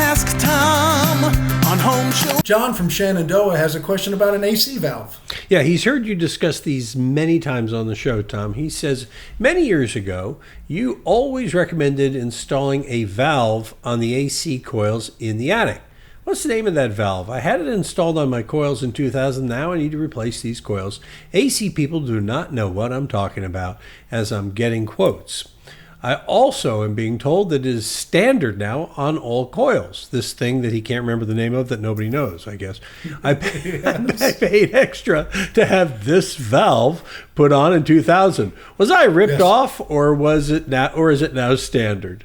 Ask Tom on Home Show. John from Shenandoah has a question about an AC valve. Yeah, he's heard you discuss these many times on the show, Tom. He says, many years ago, you always recommended installing a valve on the AC coils in the attic. What's the name of that valve? I had it installed on my coils in 2000. Now I need to replace these coils. AC people do not know what I'm talking about as I'm getting quotes. I also am being told that it is standard now on all coils. This thing that he can't remember the name of that nobody knows, I guess. I paid extra to have this valve put on in 2000. Was I ripped off, or is it now standard?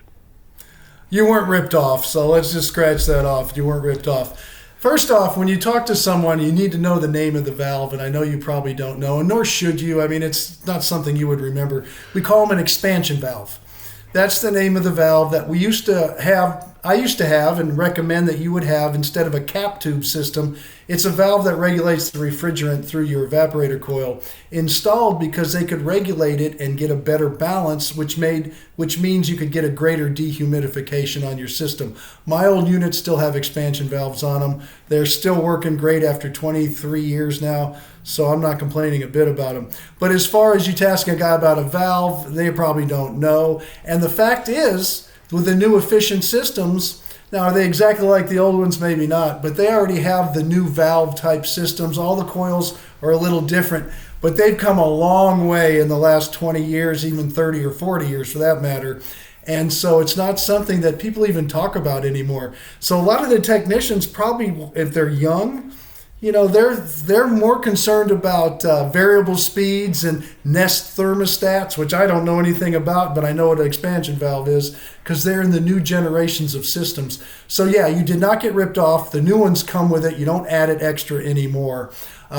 You weren't ripped off, so let's just scratch that off. You weren't ripped off. First off, when you talk to someone, you need to know the name of the valve, and I know you probably don't know, and nor should you. I mean, it's not something you would remember. We call them an expansion valve. That's the name of the valve that we used to have. I used to have and recommend that you would have instead of a cap tube system. It's a valve that regulates the refrigerant through your evaporator coil, installed because they could regulate it and get a better balance, which means you could get a greater dehumidification on your system. My old units still have expansion valves on them. They're still working great after 23 years now, so I'm not complaining a bit about them. But as far as you ask a guy about a valve, they probably don't know. And the fact is, with the new efficient systems, now are they exactly like the old ones? Maybe not, but they already have the new valve type systems. All the coils are a little different, but they've come a long way in the last 20 years, even 30 or 40 years for that matter. And so it's not something that people even talk about anymore. So a lot of the technicians probably, if they're young, you know, they're more concerned about variable speeds and Nest thermostats, which I don't know anything about, but I know what an expansion valve is because they're in the new generations of systems. So yeah, you did not get ripped off. The new ones come with it. You don't add it extra anymore.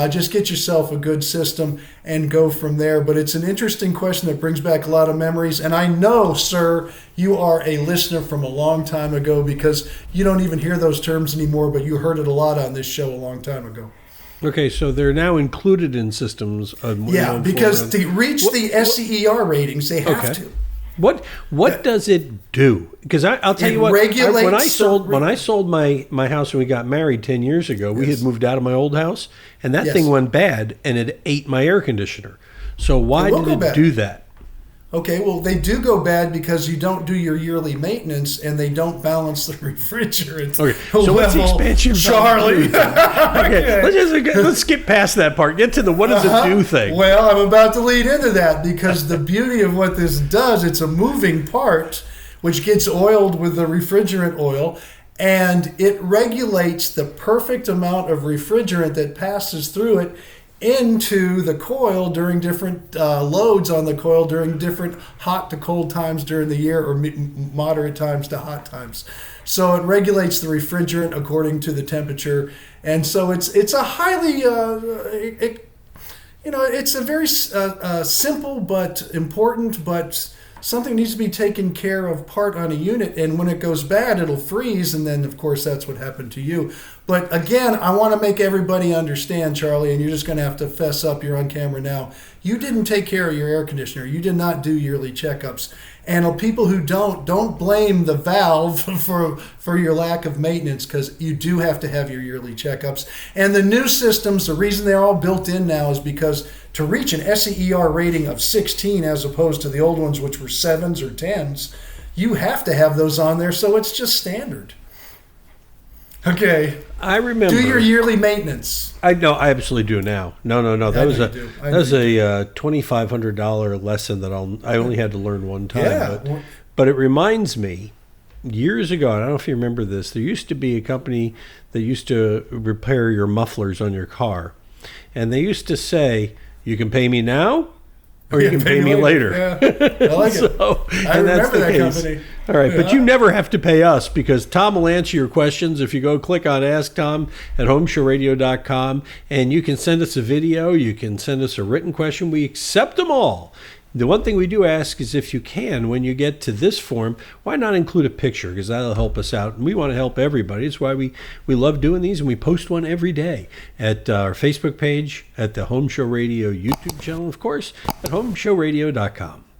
Just get yourself a good system and go from there. But it's an interesting question that brings back a lot of memories. And I know, sir, you are a listener from a long time ago because you don't even hear those terms anymore, but you heard it a lot on this show a long time ago. Okay, so they're now included in systems. Because to reach the SCER ratings, they have to. What does it do? Because I'll tell you what. When I sold my house and we got married 10 years ago, we had moved out of my old house, and that thing went bad, and it ate my air conditioner. So why did it do that? Okay, well, they do go bad because you don't do your yearly maintenance and they don't balance the refrigerant. Okay, so what's the expansion valve? Charlie. Okay, let's skip past that part. Get to the what does it do thing. Well, I'm about to lead into that because the beauty of what this does, it's a moving part which gets oiled with the refrigerant oil, and it regulates the perfect amount of refrigerant that passes through it into the coil during different loads on the coil during different hot to cold times during the year or moderate times to hot times. So it regulates the refrigerant according to the temperature, and so it's a highly it's a very simple but important but something needs to be taken care of part on a unit, and when it goes bad it'll freeze, and then of course that's what happened to you. But again, I want to make everybody understand, Charlie, and you're just going to have to fess up, you're on camera now. You didn't take care of your air conditioner. You did not do yearly checkups. And people who don't blame the valve for your lack of maintenance, because you do have to have your yearly checkups. And the new systems, the reason they're all built in now is because to reach an SCER rating of 16 as opposed to the old ones which were 7s or 10s, you have to have those on there, so it's just standard. Okay. I remember. Do your yearly maintenance. I absolutely do now. No. That was a $2,500 lesson that I only had to learn one time. Yeah. But it reminds me, years ago, I don't know if you remember this, there used to be a company that used to repair your mufflers on your car. And they used to say, you can pay me now, or you can pay me later. Yeah. I like it. I remember that company. All right, but you never have to pay us because Tom will answer your questions if you go click on Ask Tom at HomeShowRadio.com, and you can send us a video, you can send us a written question. We accept them all. The one thing we do ask is if you can, when you get to this form, why not include a picture? Because that'll help us out. And we want to help everybody. That's why we love doing these, and we post one every day at our Facebook page, at the Home Show Radio YouTube channel, of course, at HomeShowRadio.com.